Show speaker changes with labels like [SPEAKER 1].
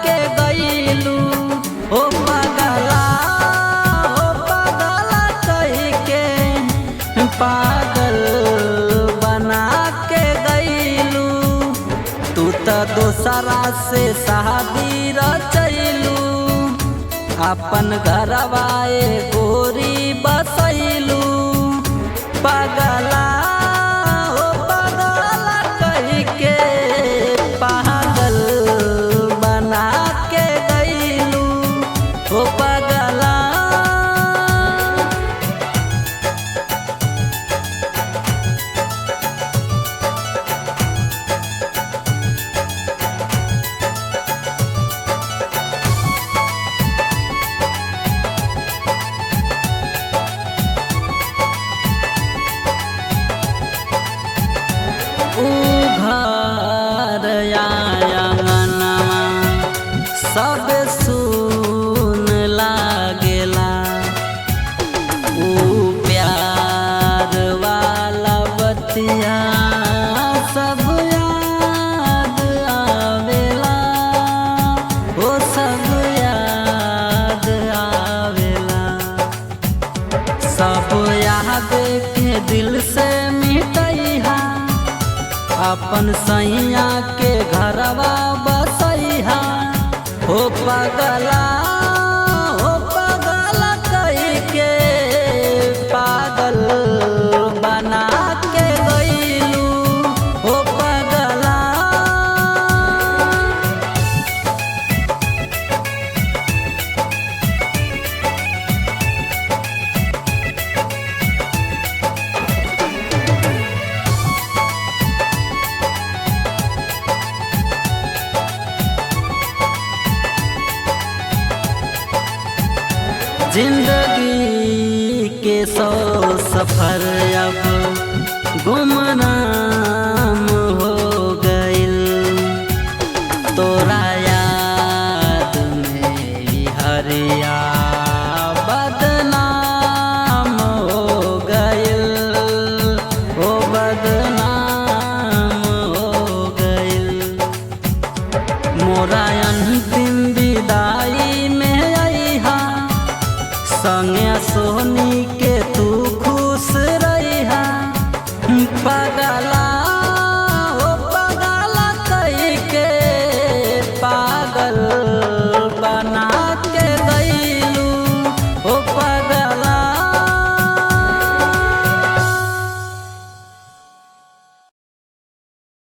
[SPEAKER 1] के गईलू ओ पगला कही के पागल बना के गईलू। तू तो दोसरा से शादी रचैलू अपन घरवाए गोरी बसैलू। पगला ओ पगला कही के पागल बना के गईलू ओ पगला। घर आंगनवा सब सुन लागेला ऊ प्यार वाला बतिया सब याद आवेला ओ सब याद आवेला। सब याद के दिल से मिटैहा अपन सैया के घरवा बसैहा हो पगला कही के पागल बना के गईलू हो पगला। जिंदगी के 100 सफर अब गुमनाम